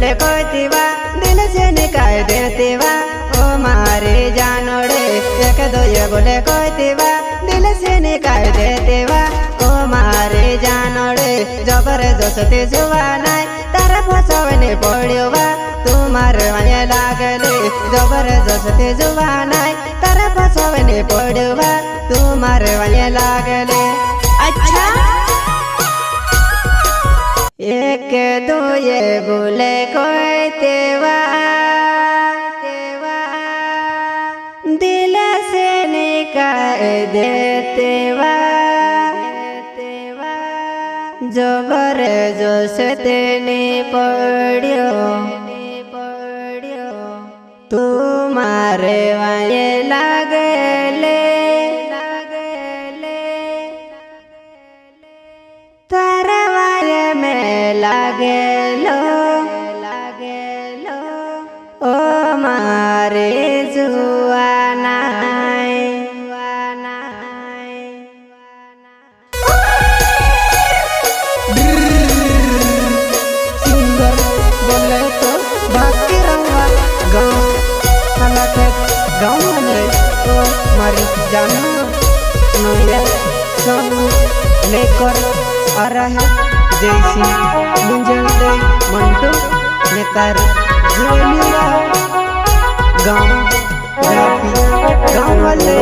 बोले कोई वा दिल से निकाल देते वा ओ मारे जानोड़े। एक दो ये बोले कोई वा दिल से निकाल देते वा ओ मारे जानोड़े। जबरदस्ती जुआ नाय तारा फसवने पड़्यो वा तुम्हारे वने लागले। जबरदस्ती जुआ नाय तारा फसवने पड़्यो वा तुम्हारे वने लागले। अच्छा एक दो ये बोले कोई तेवा दिल से निकाल देते वा जबरदस्ती पड़्यो तुम्हारे वने लागले। तारा वाले में लागेलो ओ मारे जुआ नाय। सिंगर बोले तो बाकी रंगा गाँव खाना खेत गाँव वाले ओ मारी जानो नोया सब लेकर आ रहा है जैसी मुंजल दे मंटू नेतार जोलिया गाँव गाँव वाले।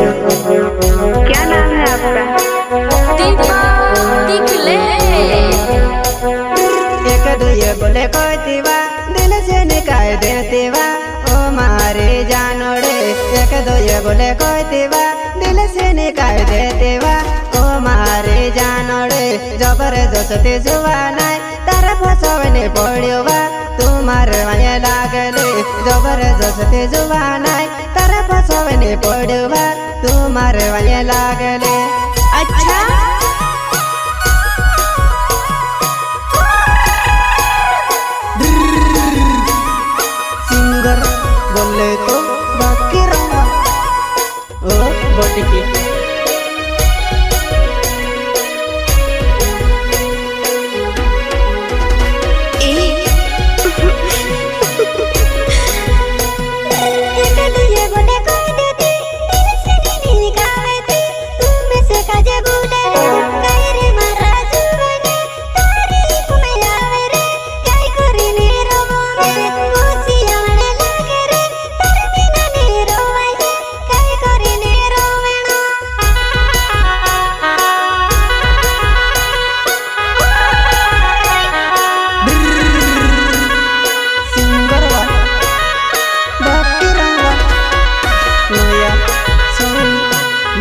क्या नाम है आपका? एक दो ये बोले कोई वा दिल से निकाल देते वा ओ मारे जानोड़े। एक दो ये बोले कोई वा दिल से निकाल देते वा ओ मारे जानोड़े। जबरदस्ती जुआ नाय तारा फसवने पड़्यो वा तुम्हारे वने लागले। जबरदस्ती जुआ नाय तारा फसवने पड़्यो वा तुम्हारे वने लागले। अच्छा सिंगर बोले तो बाकी रंगा ओ बोटिकी।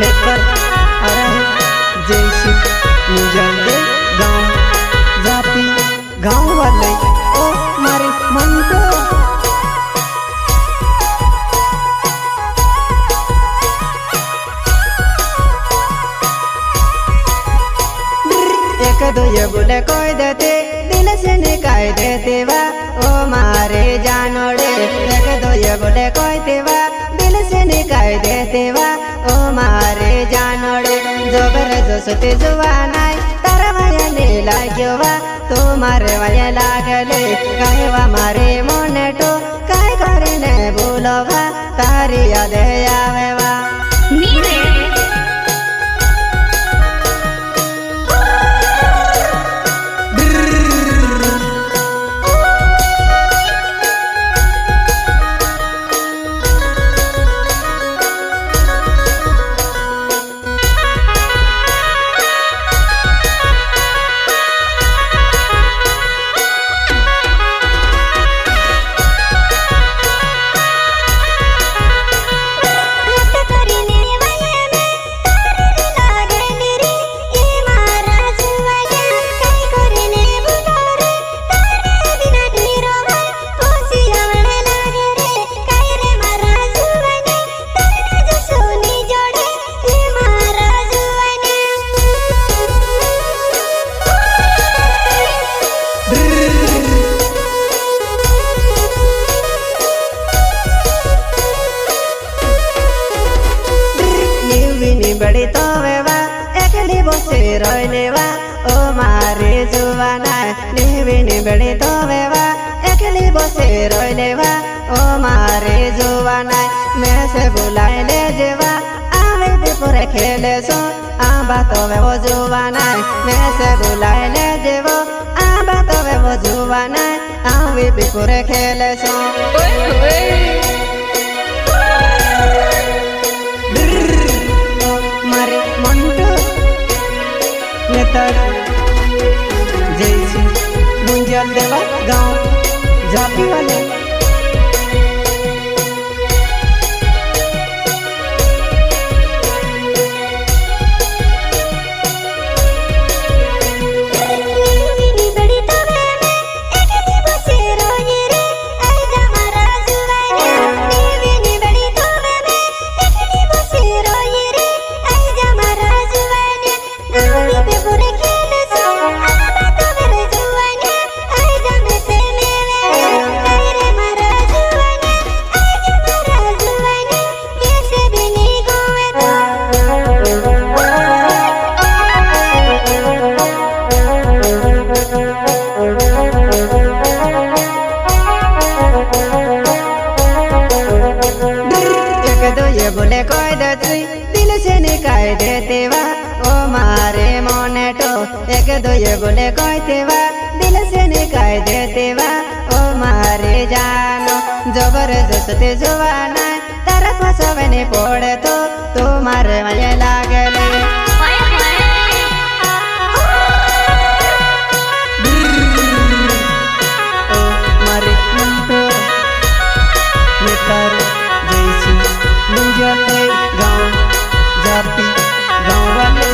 लेकर आ रहा है जैसी मुझे गाँव जाती गाँव वाले ओ मारे मंटो। एक दो ये बोले कोई देते दिल से निकाल देते वा ओ मारे जानोड़े। एक दो ये बोले कोई वा दिल से निकाल देते वा ओ मारे जानोड़े। जबरदस्ती जुआ नाय तारा वने लाग्यो वा तुम्हारे वने लागले। काहे वा मारे मोने तो काय करीने बोलो वा तारी याद आवे वा। बड़ी तो वेवा एकली बसे रोइलेवा ओ मारे जुवाना नेविनी बड़ी तो वेवा एकली દિવસે રોઈ લેવા ઓ મારે જોવા નાય મેં સે બોલાય લે જેવા આવે બપોરે ખેલે છો આંબા તો વેવો જોવા નાય મેં સે બોલાય લે જેવો આંબા તો વેવો જોવા નાય આવે બપોરે ખેલે છો મારે મંટો નેતર જયસિંહ મુંજલ દેવા ગાँव जापी वाले बोले कोई दची दिल से निकाय देते वा ओ मारे मोनेटो एक दो ये बोले कोई तेवा दिल से निकाय देते वा ओ मारे जानो जबरदस्ती जुवाना तारा फसवे ने पड़े तो मारे माये लागले ओ मारे मंटो नेतर जयसिंह मुंजल गाँव जापी गाँव वाले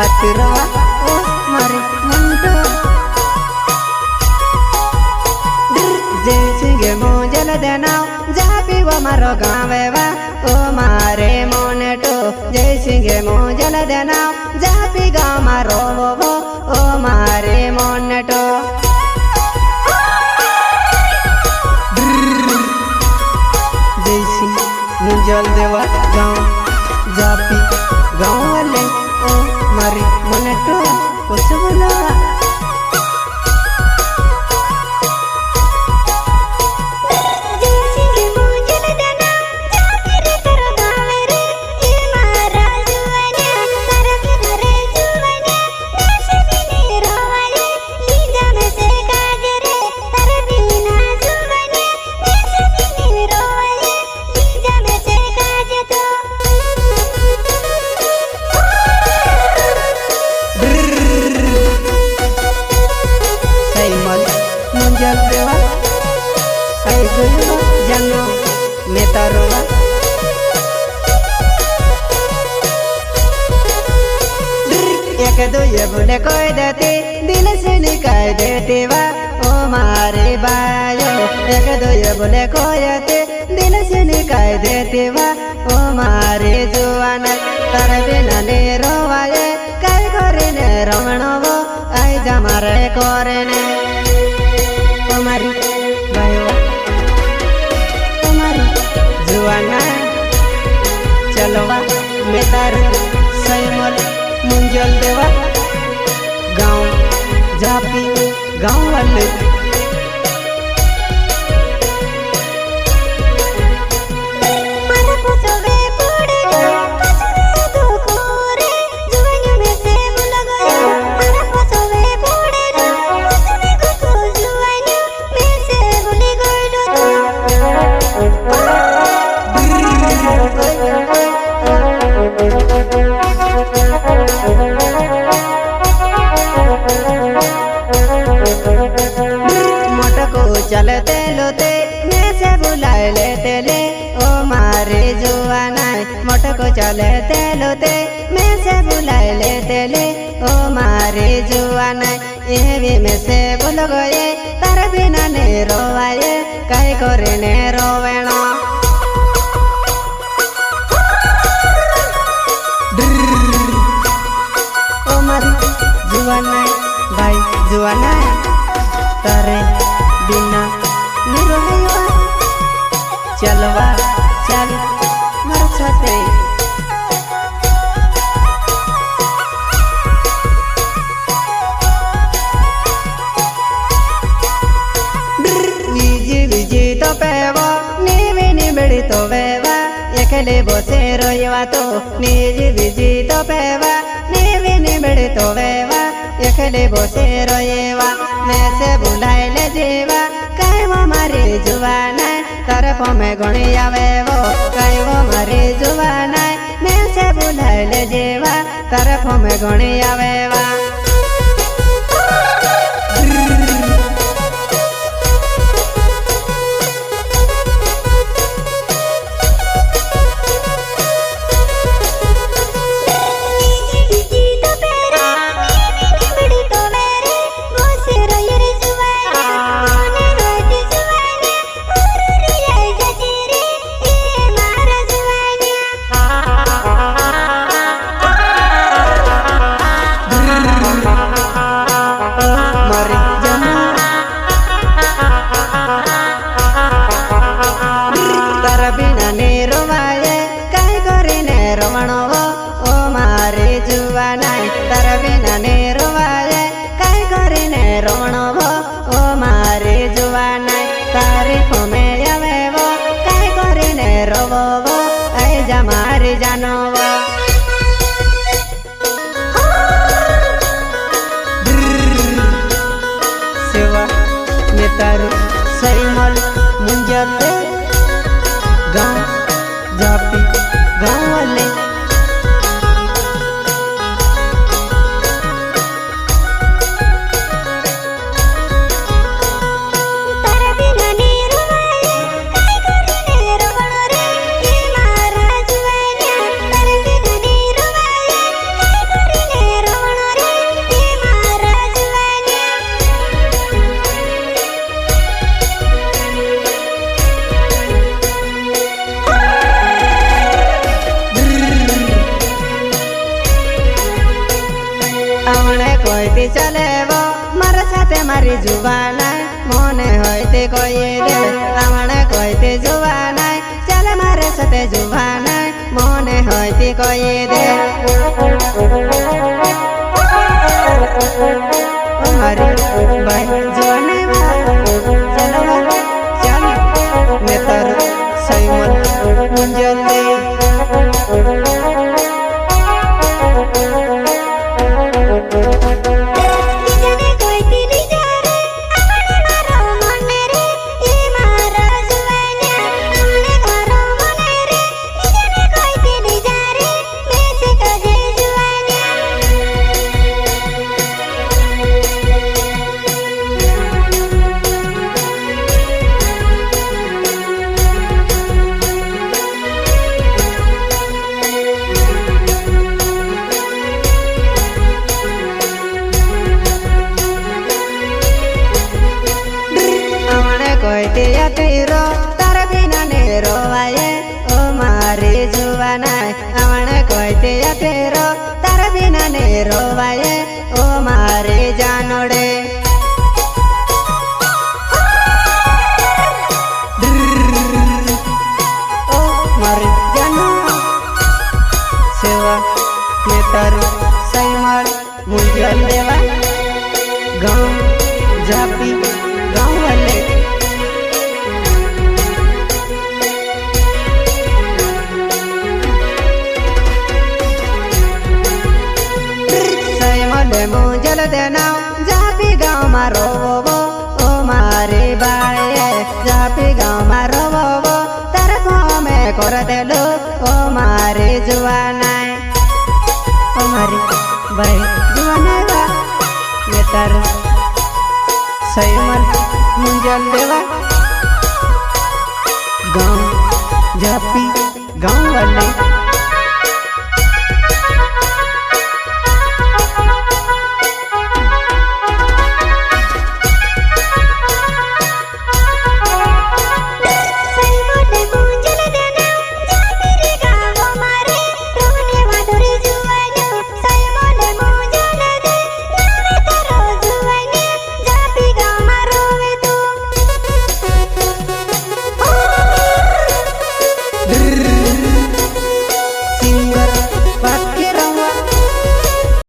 अतिरवा ओ मारे मंटो जयसिंह मुंजल देनाव जापी वो मारो गाँव वा ओ मारे मोनेटो जयसिंह मुंजल देनाव जापी गाँव मारो वो ओ मारे मोनेटो जयसिंह मुंजल देवा गाँव जापी गाँव वाले ओ मारी मोनेटो कुछ बोला मुंजल देवा आई गुलवा जंगो नेतारोवा एक दो ये बोले कोई देते दिल से निकाय देते वा ओ मारे बायो एक दो ये बोले कोई देते दिल से निकाय देते वा ओ मारे जुआना तारे बिना ने रोवाए काय करे ने रमणो वो आई जा मारे करे ने तुम्हारी भाईवा तुम्हारी जुआना चलवा नेतार सैमल मुंजल देवा गाँव जापी गाँव वाले चलते लोते मैं से बुलाए लेते ले ओ मारे जुआना मोटको चलते लोते मैं से बुलाए लेते ले ओ मारे जुआना ये भी में से बोल गए तार बिना ने रोवाए कई करे ने रोवेणो एकले बोसे रोयवा तो निज बिजी तो पेवा नेवे निबड़ तो वेवा एकले बोसे रोयवा मैं से बुलाए ले जेवा कई वो मारी जुवाना तरफ में गुणी आवे वो कई वो मारी जुवाना मैं से बुलाए ले जेवा तरफ में गुणी आवे वा मारे जानो सेवा में तारू सही मल मुंजते गाँव जापी गाँव वाले कोई चले वो मारे साथे मारी जुबाना मोने होते कोई दे हमने कोई जुबाना चले मारे साथे जुबाना मोने होते कोई दे हमारी भाई जुबाना चलो चल मैं तर सही मन मुंजल दे तेरो तार बिना नेरो आए ओ मारे जुवाना हमने कोई तेरो तार बिना नेरो आए ओ मारे जानोड़े ओ मारे जानो सेवा में तारू सही मार मुंजल देवा गाँव जापी गाँव वाले मुंजल देना जापी गाँव मारो वो ओ मारे बाए जापी गाँव मारो वो तरफों में कर दे लो ओ मारे जुआना ओ मारे भाई जुआना बा ये तर सही मन मुंजल देवा गाँव जापी गाँव वाले